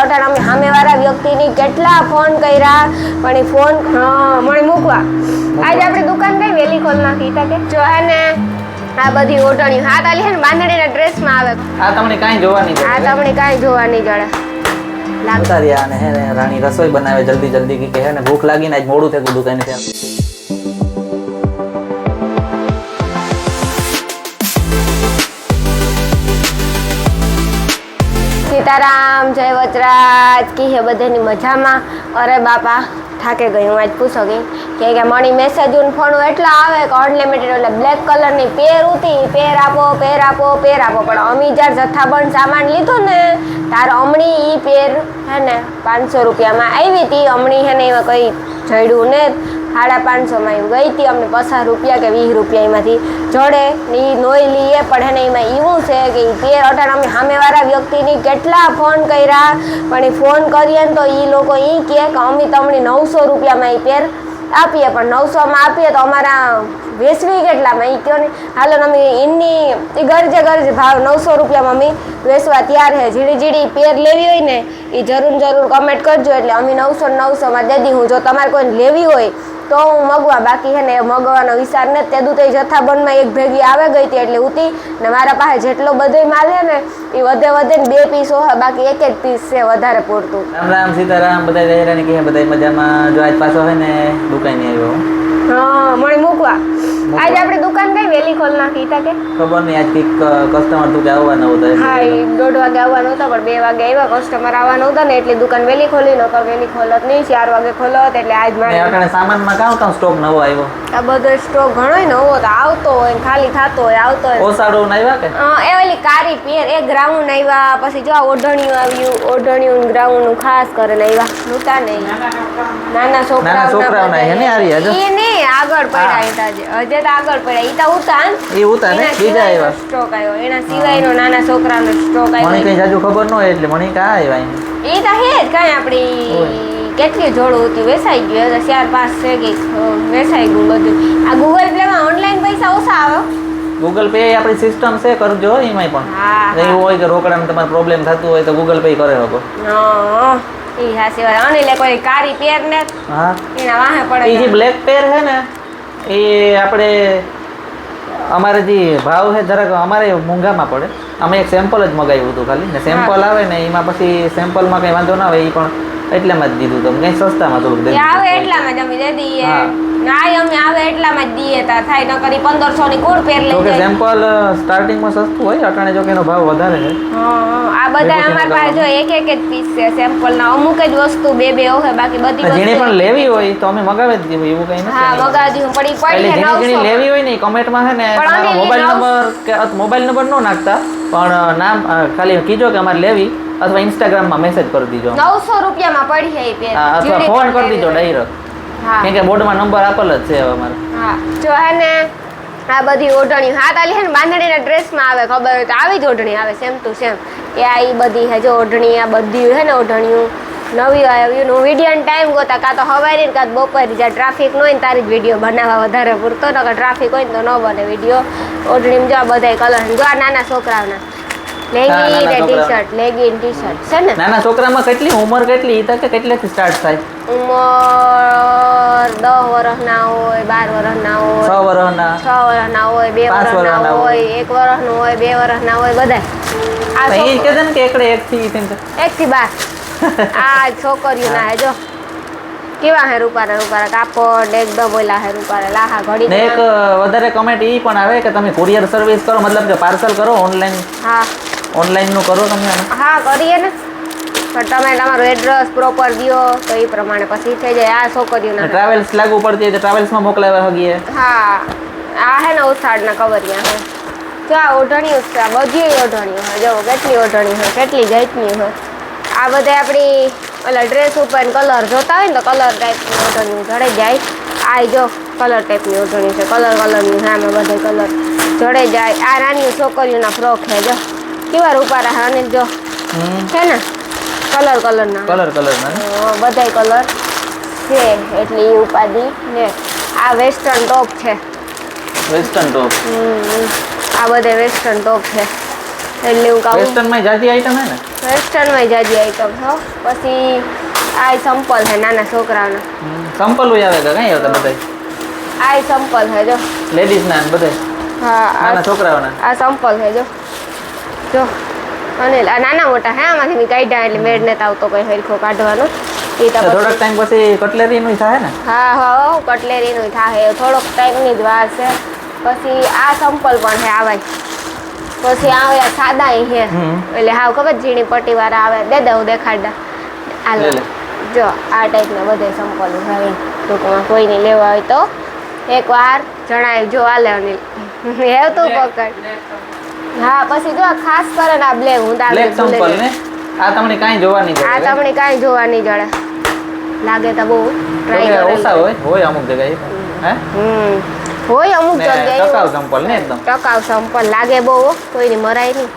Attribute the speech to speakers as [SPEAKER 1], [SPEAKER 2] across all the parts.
[SPEAKER 1] અટાણ અમે સામેવાળા વ્યક્તિની કેટલા ફોન કર્યા પણ એ ફોન મને મૂકવા આજે આપણે દુકાન કઈ વેલી ખોલ નાખી કે જો હે ને આ બધી ઓઢણી હાથ આલી હે ને બાંધણીના ડ્રેસમાં આવે
[SPEAKER 2] આ તમને કાંઈ જોવા નહીં
[SPEAKER 1] આ તમને કાંઈ જોવા નહીં જડે
[SPEAKER 2] લાગતા રહ્યા અને હે ને રાણી રસોઈ બનાવે જલ્દી જલ્દી કે હે ને ભૂખ લાગીને આજ મોડું થયું દુકાને ત્યાં
[SPEAKER 1] સીતારામ જય વચરાજ કી હે બધાની મજામાં અરે બાપા થાકે ગઈ હું આજ પૂછો ગઈ કે મણી મેસેજ ફોન એટલા આવે કે અનલિમિટેડ એટલે બ્લેક કલરની પેર ઉતી પેર આપો પણ અમી જ્યારે જથ્થાબંધ સામાન લીધો ને તાર હમણી ઈ પેર હે ને 500 રૂપિયામાં આવી હતી હમણી હે ને એમાં કઈ જડ્યું ને 550 માં ગઈ હતી અમને 50 રૂપિયા કે 20 રૂપિયા એમાંથી જડે ને એ નોઈ લઈએ પણ હે ને એમાં એવું છે કે એ પેર અટાણ અમે સામેવાળા વ્યક્તિની કેટલા ફોન કર્યા પણ એ ફોન કરીએ ને તો એ લોકો એ કહે કે અમે તમને 900 રૂપિયામાં એ પેર આપીએ પણ 900માં આપીએ તો અમારા વેચવી કેટલામાં એ કહો ને હાલો અમે એની એ ગરજે ભાવ 900 રૂપિયામાં અમે વેચવા તૈયાર છે જીડી પેર લેવી હોય ને એ જરૂર કમેન્ટ કરજો એટલે અમે 900માં દે દી હું જો તમારે કોઈને લેવી હોય તો હું મગવા બાકી છે ને મગવાનો વિચાર ને તેદું તો જથ્થાબંધમાં એક ભેગી આવે ગઈ હતી એટલે ઉતી ને મારા પાસે જેટલો બધો માલ છે ને એ વધે ને 2 પીસ હોય બાકી એક જ પીસ છે વધારે પૂરતું
[SPEAKER 2] રામ રામ સીતારામ બધા જયરાની કે બધા મજામાં જો આજ પાછો હોય ને દુકાને આવ્યો
[SPEAKER 1] હા મને મૂકવા આજ આપણે દુકાન કઈ વેલી ખોલ નાખી તા કે
[SPEAKER 2] ખબર નહીં આજ કઈક કસ્ટમર તું કે આવવાનો હતો
[SPEAKER 1] હા 1:30 વાગે આવવાનો હતો પણ 2 વાગે આવ્યા કસ્ટમર આવવાનો હતો ને એટલે દુકાન વેલી ખોલી નકર વેલી ખોલત નહીં 4 વાગે ખોલત એટલે આજ મારે
[SPEAKER 2] અટાણે સામાનમાં કાં સ્ટોક નવો આવ્યો
[SPEAKER 1] આ બધો સ્ટોક ઘણોય નવો તો આવતો હોય ને ખાલી થતો હોય આવતો હોય
[SPEAKER 2] ઓસાડો આવ્યા કે
[SPEAKER 1] એ ઓલી કારી પેર એક ગ્રાઉન્ડ આવ્યા પછી જો ઓઢણિયું આવ્યું ઓઢણિયું ગ્રાઉન્ડનું ખાસ કરીને આવ્યા નહોતા નહીં નાના છોકરાઓના
[SPEAKER 2] હે ને આરી હજો
[SPEAKER 1] એ ને આગળ પડ્યા હતા હજે તો આગળ પડ્યા ઈ તો ઉતા
[SPEAKER 2] ને બીજા આવ્યા
[SPEAKER 1] સ્ટોક આવ્યો એના સિવાયનો નાના છોકરાનો સ્ટોક આવ્યો
[SPEAKER 2] મને કઈ જાજુ ખબર ન હોય એટલે મને કા આવ્યા
[SPEAKER 1] એ તો હે જ કાંઈ આપણી કેટલી જોડું હતી વેચાઈ ગયું 4-5 છે કે વેચાઈ ગયું બધું આ ગૂગલ પ્લેમાં ઓનલાઈન પૈસા ઓછા આવે
[SPEAKER 2] ગૂગલ પે આપણી સિસ્ટમ છે કરજો એમાંય પણ એવું હોય કે રોકડામાં તમારે પ્રોબ્લેમ થતું હોય તો ગૂગલ પે કરે શકો
[SPEAKER 1] ઈ હાસી વાત અને લે કોઈ કારી પેર ને
[SPEAKER 2] હા
[SPEAKER 1] એના વાહે પડે
[SPEAKER 2] ઈ જે બ્લેક પેર છે ને એ આપણે અમારે જે ભાવ છે જરાક અમારે મોંઘામાં પડે અમે એક સેમ્પલ જ મગાવ્યું હતું ખાલી ને સેમ્પલ આવે ને એમાં પછી સેમ્પલમાં કંઈ વાંધો ના આવે એ પણ એટલામાં જ દીધું તમે કંઈ સસ્તામાં થોડુંક દે
[SPEAKER 1] આવે એટલામાં જ અમે દે દઈએ ના અમે આવે એટલામાં જ દઈએ તા થાય ન કરી 1500 ની કોડ પેર લઈ
[SPEAKER 2] જાય તો સેમ્પલ સ્ટાર્ટિંગમાં સસ્તું હોય અટાણે જો કે એનો ભાવ વધારે છે
[SPEAKER 1] આ બધા અમાર પાસે જો એક જ પીસ છે સેમ્પલ ના અમુક જ વસ્તુ બે હોય બાકી બધી વસ્તુ
[SPEAKER 2] જેને પણ લેવી હોય તો અમે મગાવી જ દીધું એવું કઈ નથી
[SPEAKER 1] હા મગાવી દીધું પડી છે 900
[SPEAKER 2] જેને લેવી હોય ને કમેન્ટમાં છે ને તમારો મોબાઈલ નંબર કે મોબાઈલ નંબર નો નાખતા પણ નામ ખાલી કીજો કે અમારે લેવી અથવા ઇન્સ્ટાગ્રામમાં મેસેજ કરી દીજો
[SPEAKER 1] 900 રૂપિયામાં પડી છે એ પેર
[SPEAKER 2] અથવા ફોન કરી દીજો ડાયરેક્ટ કેમ કે બોર્ડમાં નંબર આપેલ જ છે હવે અમારે
[SPEAKER 1] હા જો હે ને આ બધી ઓઢણી હાથ આલી હે ને બાંધણીના ડ્રેસમાં આવે ખબર હોય તો આવી જ ઓઢણી આવે સેમ ટુ સેમ એ આ ઈ બધી હે જો ઓઢણી આ બધી હે ને ઓઢણીઓ નવી આવ્યું હું વિડીયોનો ટાઈમ ગોતા કાં તો હવારે ને કાં બપોરે જ્યાં ટ્રાફિક ન હોય ને તારી જ વિડીયો બનાવવા વધારે પૂરતો નકર ટ્રાફિક હોય ને તો ન બને વિડીયો ઓઢણીમાં જો આ બધા કલર જો આ નાના છોકરાઓના લેગી ને ટી-શર્ટ લેગી ને ટી-શર્ટ છે ને
[SPEAKER 2] નાના છોકરામાં કેટલી ઉંમર કેટલી ઈ તકે કેટલેથી સ્ટાર્ટ થાય
[SPEAKER 1] ઉંમર 10 વર્ષના હોય 12 વર્ષના હોય
[SPEAKER 2] 6 વર્ષના
[SPEAKER 1] 6 વર્ષના હોય 2 વર્ષના હોય 1 વર્ષનું હોય 2 વર્ષના હોય બધા
[SPEAKER 2] આ એ કે છે ને કે એકડે 1 થી
[SPEAKER 1] 12 આ છોકરીઓ ના હે જો કેવા હે રૂપારા કાપડ એકદમ ઓલા હે રૂપારા લાહા ઘડી
[SPEAKER 2] ને એક વધારે કમેન્ટ ઈ પણ આવે કે તમે કુરિયર સર્વિસ કરો મતલબ કે પાર્સલ કરો ઓનલાઈન
[SPEAKER 1] હા
[SPEAKER 2] ઓનલાઈન નું કરો તમે
[SPEAKER 1] હા કરીએ ને પણ તમે તમારું એડ્રેસ પ્રોપર દયો તો એ પ્રમાણે પછી થઈ જાય આ છોકરીઓના
[SPEAKER 2] ટ્રાવેલ્સ લાગુ પડતી હોય તો ટ્રાવેલ્સમાં મોકલાવા હગીએ
[SPEAKER 1] હા આ હે ને ઉસાડના કવરિયા હે જો આ ઓઢણીઓ છે આ બધી ઓઢણીઓ હોય જો કેટલી ઓઢણી હોય કેટલી જાતની હોય આ બધે આપણી ઓલા ડ્રેસ ઉપર કલર જોતા હોય ને તો કલર ટાઈપની ઓઢણીઓ જડે જાય આ જો કલર ટાઈપની ઓઢણી છે કલરની સામે બધે કલર જડે જાય આ નાની છોકરીઓના ફ્રોક છે જો કેવા રૂપારા હે અને જો છે ને કલરના બધાય કલર છે એટલે એ ઉપાધિ ને આ વેસ્ટર્ન ટોપ છે
[SPEAKER 2] વેસ્ટર્ન ટોપ
[SPEAKER 1] આ બધે વેસ્ટર્ન ટોપ છે એટલે હું કહું
[SPEAKER 2] વેસ્ટર્નમાં જાજી આઈટમ હે ને
[SPEAKER 1] વેસ્ટર્નમાં જાજી આઈટમ હો પછી આ સંપલ છે નાના છોકરાઓના
[SPEAKER 2] સંપલ આવે કે કઈ આવતા બધા
[SPEAKER 1] આ સંપલ છે જો
[SPEAKER 2] લેડીઝ ના ને બધા
[SPEAKER 1] હા
[SPEAKER 2] નાના છોકરાઓના
[SPEAKER 1] આ સંપલ છે જો અને આ નાના મોટા હે આમાંથી મેં કાઢ્યા એટલે મેળ નથી આવતો કઈ હરખો કાઢવાનો એ તો
[SPEAKER 2] થોડોક ટાઈમ પછી કટલેરી નું થાય ને
[SPEAKER 1] હા હા કટલેરીનું થાય થોડોક ટાઈમની જ વાર છે પછી આ સંપલ પણ છે આવાય પછી આવે સાદા છે એટલે હાવ ખબર ઝીણી પટ્ટી વાળા આવે દે દઉં દેખાડા હાલો
[SPEAKER 2] લે લે.
[SPEAKER 1] જો આ ટાઈપના બધે સંપલ હોય ટૂંકમાં કોઈને લેવા હોય તો એકવાર જણાય જો આલે અનિલ હેવતું પકડ હા પછી જો ખાસ કરીને આ બ્લેક હું
[SPEAKER 2] બ્લેક સંપલ ને આ તમને કાંઈ જોવા નહીં
[SPEAKER 1] આ
[SPEAKER 2] જડે
[SPEAKER 1] તમને કાંઈ જોવા નહીં જડે લાગે તો બહુ ટ્રાય
[SPEAKER 2] ઓછા હોય અમુક જગ્યાએ હે
[SPEAKER 1] હોય અમુક
[SPEAKER 2] ને
[SPEAKER 1] જગ્યાએ
[SPEAKER 2] ટકાઉ સંપલ ને એકદમ
[SPEAKER 1] ટકાઉ સંપલ લાગે બહુ કોઈની મરાય નહીં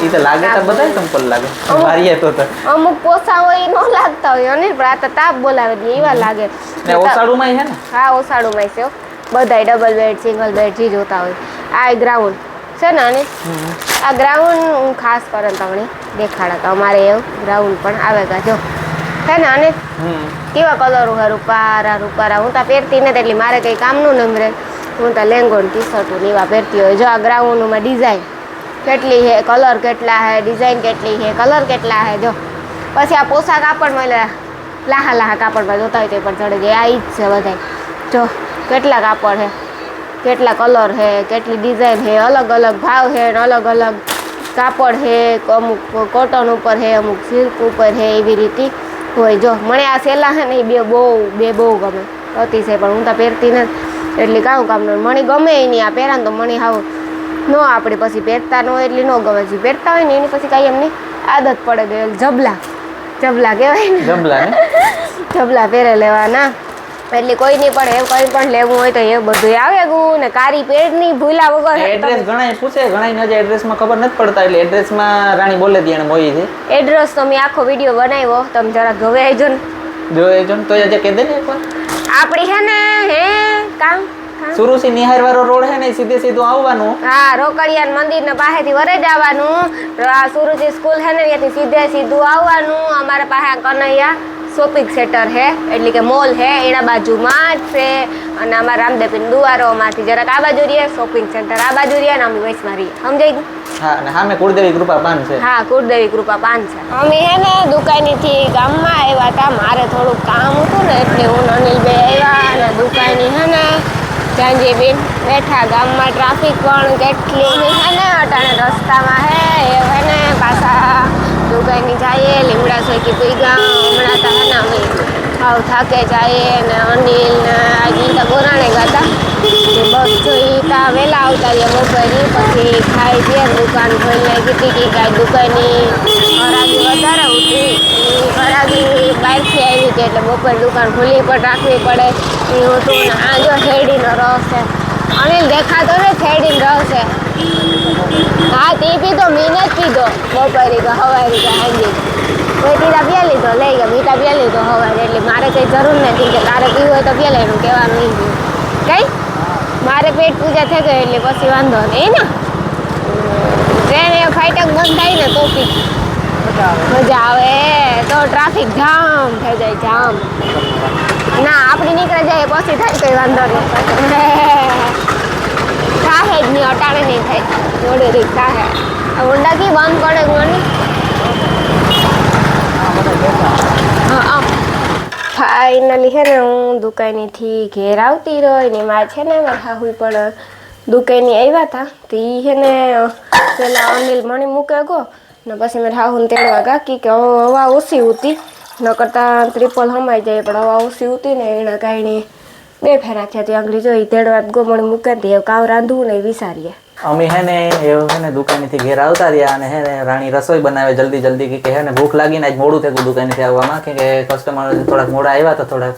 [SPEAKER 2] ઈ તો લાગે તો બધા સંપલ લાગે મારીએ તો
[SPEAKER 1] અમુક પોસા હોય એ ન લાગતા હોય અને પણ આ તો તાપ બોલાવે દે એવા લાગે
[SPEAKER 2] ને ઓસાડુમાં હે ને
[SPEAKER 1] હા ઓસાડુમાં છે બધાય ડબલ બેડ સિંગલ બેડ જે જોતા હોય આ ગ્રાઉન્ડ છે ને અને આ ગ્રાઉન્ડ હું ખાસ કરીને તમને દેખાડા તો અમારે એવું ગ્રાઉન્ડ પણ આવે કા જો છે ને અને કેવા કલર હોય રૂપારા હું તો પહેરતી નથી એટલે મારે કંઈ કામનું ન રહે હું તો લેંગો ને ટી શર્ટો ને એવા પહેરતી હોય જો આ ગ્રાઉન્ડમાં ડિઝાઇન કેટલી છે કલર કેટલા છે ડિઝાઇન કેટલી છે કલર કેટલા છે જો પછી આ પોશાક કાપડ મળે લાહા કાપડમાં જોતા હોય તો પણ ચડે જાય આ ઈ જ છે બધાય જો કેટલા કાપડ છે કેટલા કલર છે કેટલી ડિઝાઇન છે અલગ અલગ ભાવ છે ને અલગ અલગ કાપડ છે અમુક કોટન ઉપર છે અમુક સિલ્ક ઉપર છે એવી રીતે હોય જો મને આ સેલા છે ને એ બે બહુ ગમે અતિશય પણ હું તો પહેરતી નથી એટલે કામ કામનું મને ગમે નહીં આ પહેરા ને તો મને હાવ ન આપણે પછી પહેરતા ન હોય એટલી ન ગમે છે પહેરતા હોય ને એની પછી કાંઈ એમની આદત પડે ગઈ જબલા કહેવાય ને જબલા પહેરે લેવાના એટલે કોઈ નહીં પણ એવું કંઈ પણ લેવું હોય તો એ બધું આવે ગું ને કારી પેડની ભૂલા વગર
[SPEAKER 2] એડ્રેસ ઘણા પૂછે ઘણા ને એડ્રેસમાં ખબર નથી પડતા એટલે એડ્રેસમાં રાણી બોલે દી એને મોઈ છે
[SPEAKER 1] એડ્રેસ તો મેં આખો વિડીયો બનાવ્યો તમે જરા જોવે આવજો ને
[SPEAKER 2] જોઈ જો તો જે કહી દે ને એકવાર
[SPEAKER 1] આપણી છે ને હે કામ
[SPEAKER 2] સુરુસી નિહાર વાળો રોડ છે ને સીધે સીધું આવવાનું
[SPEAKER 1] હા રોકડિયાન મંદિર ને પાસેથી વરે જ આવવાનું આ સુરુચી સ્કૂલ છે ને ત્યાંથી સીધે સીધું આવવાનું અમારા પાસે કનૈયા શોપિંગ સેન્ટર છે એટલે કે મોલ છે એના બાજુમાં જ છે અને અમારા રામદેવપીર દુવારોમાંથી જરાક આ બાજુ રહીએ શોપિંગ સેન્ટર આ બાજુ રહીએ ને અમે વૈસમાં રહીએ સમજાઈ ગયું
[SPEAKER 2] હા અને સામે કુળદેવી કૃપા પાન છે
[SPEAKER 1] હા કુળદેવી કૃપા પાન છે અમે હે ને દુકાનેથી ગામમાં આવ્યા હતા મારે થોડુંક કામ હતું ને એટલે હું અનિલભાઈ આવ્યા અને દુકાની હે ને જાંજીબેન બેઠા ગામમાં ટ્રાફિક પણ કેટલી છે ને અટાણે રસ્તામાં હે એ હે ને પાછા દુકાની જઈએ લીમડા સોકી પી ગયા હમણાં તો હે ને અમે હાવ થાકે જઈએ ને અનિલ ને આજે તો ગોરાણે ગાતા બસ જોઈ તા વહેલા આવતા રહ્યા બપોરની પછી ખાઈ દે દુકાન ખોલી કીધી કે કાંઈ દુકાનની હરાગી વધારે ઉઠી એ હરાગી બહારથી આવી હતી એટલે બપોર દુકાન ખુલ્લી પણ રાખવી પડે એવું હતું ને આ જો શેરડીનો રસ છે અનિલ દેખાતો ને શેરડીનો રસ છે હા તે પીધો મીને જ પીધો બપોરી તો હવારી તો હાંજી કોઈ તીરા પીયા લીધો લઈ ગયા મીઠા પીયા લીધો હવારે એટલે મારે કંઈ જરૂર નથી કે તારે પીવું હોય તો પીયા એનું કહેવાનું નહીં કઈ મારે પેટ પૂજા થઈ ગઈ એટલે પછી વાંધો નહીં ને ટ્રેન એ ફાઈટક બંધ થાય ને તો પી મજા આવે તો ટ્રાફિક જામ થઈ જાય જામ ના આપણે નીકળી જાય પછી થાય કંઈ વાંધો નહીં થાય જ નહીં અટાણે નહીં થાય જોડે રીત થાય ઊંડા કી બંધ પડે મને હા ફાઇનલી છે ને હું દુકાનેથી ઘેર આવતી રહી ને મારે છે ને મારા હાહુ પણ દુકાને આવ્યા હતા તો એ છે ને પેલા અનિલ મણી મૂકે ગો ને પછી મારા હાહુને તેડવા ગાકી કે હવા ઓછી હતી ન કરતાં ત્રિપલ હમાઈ જાય પણ હવા ઓછી હતી ને એના કારણે બે ફેરા થયા ત્યાં આગળ જોઈ તેડવા ગો મણી મૂકે તે કાવ રાંધવું ને વિચારીએ
[SPEAKER 2] અમે હે ને એવું હે ને દુકાનેથી ઘેર આવતા રહ્યા અને હે ને રાણી રસોઈ બનાવે જલ્દી કે હે ને ભૂખ લાગીને આજ મોડું થયું દુકાનેથી આવવામાં કે કસ્ટમર થોડાક મોડા આવ્યા તો થોડાક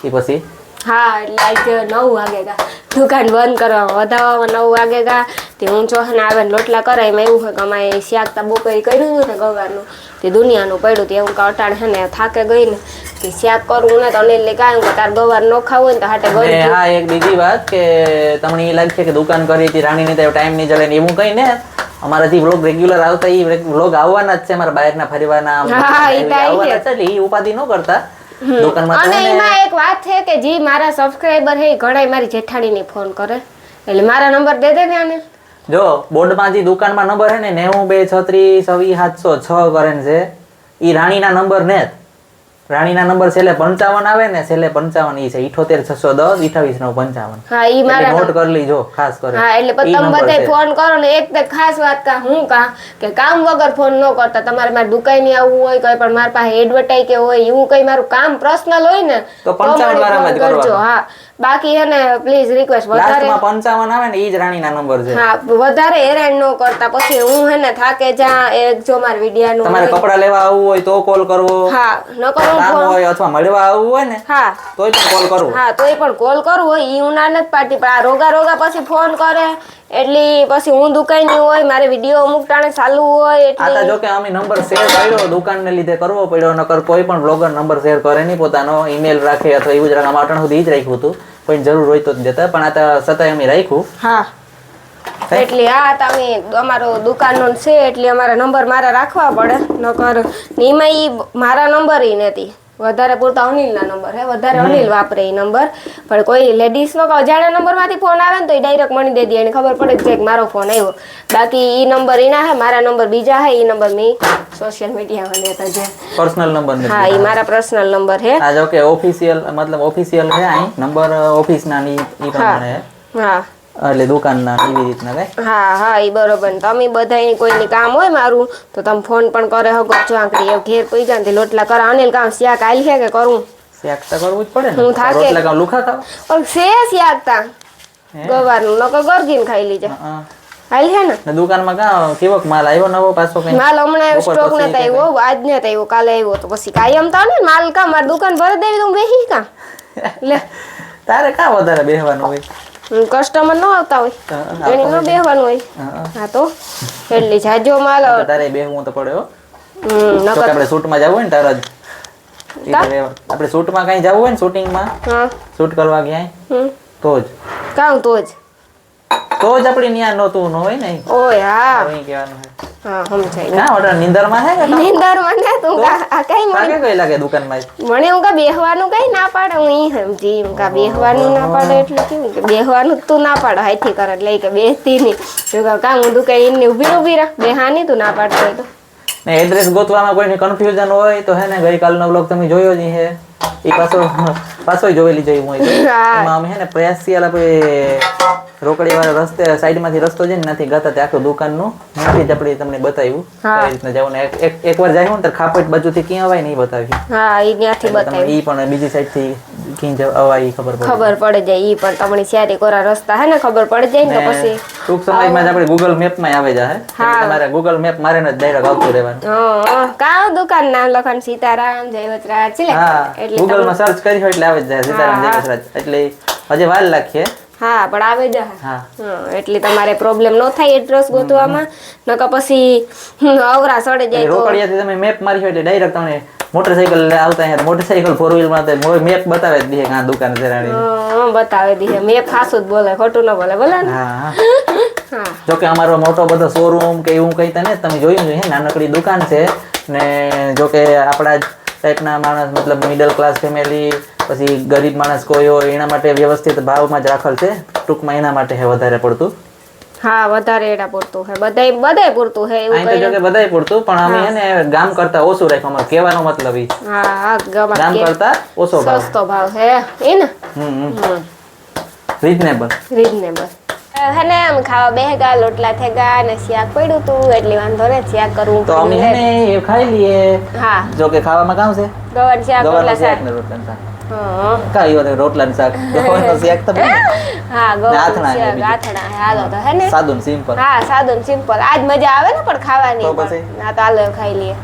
[SPEAKER 2] એ પછી
[SPEAKER 1] હા એટલે આજે 9 વાગે ગા દુકાન બંધ કરવા વધાવવામાં 9 વાગે ગા તે હું ચોહને આવે ને લોટલા કરાય એમાં એવું હોય કે અમારે શાક તા બપોરે કર્યું હતું ને ગવારનું તે દુનિયાનું પડ્યું તે હું અટાણ છે ને થાકે ગઈ ને કે શાક કરવું ને તો એટલે કાંઈ કે તાર ગવાર ન ખાવું ને તો હાટે ગયું
[SPEAKER 2] હા એક બીજી વાત કે તમને એ લાગે કે દુકાન કરી હતી રાણીની તો ટાઈમ નહીં જડે ને એવું કઈ ને અમારા જે વ્લોગ રેગ્યુલર આવતા એ વ્લોગ આવવાના જ છે અમારા બહારના ફરવાના
[SPEAKER 1] હા, ઈ તો આવી
[SPEAKER 2] આવવાના છે એટલે ઈ ઉપાધિ ન કરતા દુકાનમાં
[SPEAKER 1] અને
[SPEAKER 2] તો ને
[SPEAKER 1] એમાં એક વાત છે કે જે મારા સબસ્ક્રાઇબર છે એ ઘણાય મારી જેઠાણીને ફોન કરે એટલે મારા નંબર દે દે ને
[SPEAKER 2] જો બોર્ડમાં જે દુકાનમાં નંબર છે ને 923626 કરીને છે ઈ રાણીના નંબર ને જ. રાણીના નંબર છેલ્લે 55 આવે ને છેલ્લે 55 ઈ છે 78610 28955.
[SPEAKER 1] હા ઈ મારા
[SPEAKER 2] નોટ કરી લીજો ખાસ કરે.
[SPEAKER 1] હા એટલે પછી તમે બધાય ફોન કરો ને એક તો ખાસ વાત કે કામ વગર ફોન ન કરતા તમારે મારી દુકાને આવવું હોય કોઈ પણ મારી પાસે એડવર્ટાઈઝ કે હોય એવું કઈ મારું કામ પર્સનલ હોય ને
[SPEAKER 2] તો 55 વાળામાં જ કરજો.
[SPEAKER 1] હા બાકી હે ને પ્લીઝ રિક્વેસ્ટ વધારે
[SPEAKER 2] લાસ્ટમાં 55 આવે ને ઈ જ રાણીના નંબર છે.
[SPEAKER 1] હા વધારે હેરાન ન કરતા પછી હું હે ને થાકે જા એક જો માર વિડિયાનું
[SPEAKER 2] તમારે કપડા લેવા આવવું હોય તો કોલ કરવો.
[SPEAKER 1] હા ન કરો
[SPEAKER 2] કામ હોય અથવા મળવા આવવું હોય ને
[SPEAKER 1] હા
[SPEAKER 2] તોય પણ કોલ કરવો.
[SPEAKER 1] હા તોય પણ કોલ કરવો હોય ઈ હું ના નથી પાડતી પણ આ રોગા પછી ફોન કરે એટલી પછી હું દુકાનની હોય મારે વિડિયો અમુક ટાણે ચાલુ હોય
[SPEAKER 2] આ તો
[SPEAKER 1] એટલે
[SPEAKER 2] જો કે અમે નંબર શેર કર્યો દુકાનને લીધે કરવો પડ્યો નકર કોઈ પણ બ્લોગર નંબર શેર કરે નહીં પોતાનો ઈમેલ રાખે અથવા એવું જ રાખે અમારે અટાણ સુધી ઈ જ રાખ્યું હતું કોઈ જરૂર હોય તો જ દેતા પણ આ તો છતાંય અમે રાખ્યું.
[SPEAKER 1] હા એટલે આ તમે અમારો દુકાનનો છે એટલે અમારા નંબર મારા રાખવા પડે નકર એમાં ઈ મારા નંબર ઈ નથી વધારે પૂરતા અનિલના નંબર હે વધારે અનિલ વાપરે એ નંબર પણ કોઈ લેડીઝનો કે અજાણ્યા નંબરમાંથી ફોન આવે ને તો એ ડાયરેક્ટ મને દે દે એને ખબર પડે જ છે કે મારો ફોન આવ્યો બાકી ઈ નંબર એના હે મારા નંબર બીજા હે ઈ નંબર મેં સોશિયલ મીડિયામાં લેતા છે
[SPEAKER 2] પર્સનલ નંબર નથી.
[SPEAKER 1] હા ઈ મારા પર્સનલ નંબર હે
[SPEAKER 2] આ જો કે ઓફિશિયલ મતલબ ઓફિશિયલ છે અહીં નંબર ઓફિસના ની ઈ પ્રમાણે હે.
[SPEAKER 1] હા
[SPEAKER 2] એટલે દુકાનના એવી રીતના કઈ.
[SPEAKER 1] હા હા એ બરોબર ને તમે બધાય કોઈની કામ હોય મારું તો તમે ફોન પણ કરે હકો ચાંકડી એવું ઘેર પઈ જાય ને લોટલા કરે અનિલ કામ શાક આલ છે કે કરું
[SPEAKER 2] શેક તો કરવું જ પડે ને.
[SPEAKER 1] હું થાકે.
[SPEAKER 2] રોટલા કાં લુખા ખાવ.
[SPEAKER 1] પણ છે શાક તા ગવારનું નકર ગરગીન ખાઈ લીજે
[SPEAKER 2] હા.
[SPEAKER 1] હાલ છે ને
[SPEAKER 2] ને દુકાનમાં કાં કેવોક માલ આવ્યો નવો પાછો કઈ.
[SPEAKER 1] માલ હમણાં
[SPEAKER 2] બપોર
[SPEAKER 1] સ્ટોક
[SPEAKER 2] પછી
[SPEAKER 1] નતા આવ્યો આજ ને આવ્યો કાલે આવ્યો તો પછી કાયમ તો ને માલ કા મારી દુકાન ભરી દેવી તો હું બેસી કા લે
[SPEAKER 2] તારે કાં વધારે બેહવાનું હોય.
[SPEAKER 1] કસ્ટમર ન આવતા હોય એની ન બેહવાનું હોય હા તો એટલી જાજો માલ
[SPEAKER 2] તારે બેહવું તો પડે હો.
[SPEAKER 1] હમ
[SPEAKER 2] તો કે
[SPEAKER 1] નકર
[SPEAKER 2] આપણે શૂટમાં જવું હોય ને તારે જ આપણે શૂટમાં કઈ જવું હોય ને શૂટિંગમાં
[SPEAKER 1] હા
[SPEAKER 2] શૂટ કરવા ક્યાંય તો જ
[SPEAKER 1] કામ તો જ
[SPEAKER 2] આપણી ન્યા નહોતું ન હોય ને
[SPEAKER 1] ઓય હા
[SPEAKER 2] અહીં કહેવાનું છે.
[SPEAKER 1] હા સમજાય
[SPEAKER 2] ના ઓર્ડર નિંદરમાં છે કે
[SPEAKER 1] નીંદર મને તું આ કઈ મને
[SPEAKER 2] લાગે કઈ લાગે દુકાનમાં
[SPEAKER 1] મને હું કા બેહવાનું કઈ ના પાડે હું ઈ સમજી હું કા બેહવાનું ના પાડે એટલે કેવું કે બેહવાનું તું ના પાડે હાથી કરે એટલે કે બેસતી નહીં તો કા હું દુકાન ઇને ઊભી રાખ બેહાની તું ના પાડતો હોય તો
[SPEAKER 2] ને એડ્રેસ ગોતવામાં કોઈને કન્ફ્યુઝન હોય તો હે ને ગઈકાલનો વ્લોગ તમે જોયો જ હે એ પાછો જોયેલી જોઈ હું એમાં અમે હે ને પ્રયાસથી આપણે રોકડીવાળા રસ્તે સાઈડમાંથી રસ્તો છે ને નથી ગાતા તે આખું દુકાનનું ત્યાંથી જ આપણે તમને બતાવ્યું કઈ રીતના જવું ને એકવાર જાય ને તો ખાપટ બાજુથી ક્યાં અવાય ને એ બતાવ્યું.
[SPEAKER 1] હા ઈ ત્યાંથી બતાવ્યું
[SPEAKER 2] ઈ પણ બીજી સાઈડથી ક્યાં અવાય ઈ ખબર
[SPEAKER 1] પડી જાય ઈ પણ તમને શેરી કોરા રસ્તા હે ને ખબર પડી જાય ને તો પછી
[SPEAKER 2] ટૂંક સમયમાં જ આપણે ગૂગલ મેપમાં આવે જાય તમારે ગૂગલ મેપ મારે ને ડાયરેક્ટ આવતું રહેવાનું.
[SPEAKER 1] કા દુકાન નામ લખન સીતારામ જયવતરાજ છે
[SPEAKER 2] એટલે ગૂગલમાં સર્ચ કરી હોય એટલે આવે જ જાય સીતારામ જયવતરાજ એટલે હજી વાર લાગશે.
[SPEAKER 1] હા પણ આવે જાય
[SPEAKER 2] હા
[SPEAKER 1] એટલે તમારે પ્રોબ્લેમ ન થાય એડ્રેસ ગોતવામાં નકર પછી અવરા સડે જાય તો
[SPEAKER 2] રોકડિયાથી તમે મેપ મારી હોય એટલે ડાયરેક્ટ તમને મોટરસાઇકલ આવતા અહીંયા મોટરસાઇકલ ફોર વ્હીલ માં મેપ બતાવે જ દે કે આ દુકાન છે રાણી
[SPEAKER 1] બતાવે દે મેપ ખાસું જ બોલે ખોટું ન બોલે બોલે ને
[SPEAKER 2] હા જો કે અમારો મોટો બધો શોરૂમ કે એવું કઈ તને તમે જોયું છે નાનકડી દુકાન છે ને જો કે આપણા ટાઈપના માણસ મતલબ મિડલ ક્લાસ ફેમિલી પછી ગરીબ માણસ કોઈ હોય એના માટે વ્યવસ્થિત ભાવમાં જ રાખેલ છે ટૂંકમાં એના માટે હે વધારે પડતું.
[SPEAKER 1] હા વધારે એડા પૂરતું હે બધાય પૂરતું હે એવું
[SPEAKER 2] કઈ જો કે બધાય પૂરતું પણ અમે હે ને ગામ કરતા ઓછું રાખ્યું અમારો કહેવાનો મતલબ ઈ
[SPEAKER 1] હા
[SPEAKER 2] ગામ કરતા ઓછો ભાવ
[SPEAKER 1] સસ્તો ભાવ હે એ ને
[SPEAKER 2] રીઝનેબલ
[SPEAKER 1] હે ને આમ ખાવા બેહગા લોટલા થેગા ને શાક પડ્યું તું એટલે વાંધો ને શાક કરવું
[SPEAKER 2] તો અમે હે ને એ ખાઈ લઈએ. હા જો કે ખાવામાં કામ છે
[SPEAKER 1] ગવાર શાક રોટલા શાક
[SPEAKER 2] ને રોટલા શાક કાઈ હોય રોટલા શાક ગવારનો શાક તો
[SPEAKER 1] હા ગવાર શાક આથણા હાલો તો હે ને
[SPEAKER 2] સાદું સિમ્પલ.
[SPEAKER 1] હા સાદું સિમ્પલ આજ મજા આવે ને પણ ખાવાની ના તો હાલો ખાઈ લઈએ.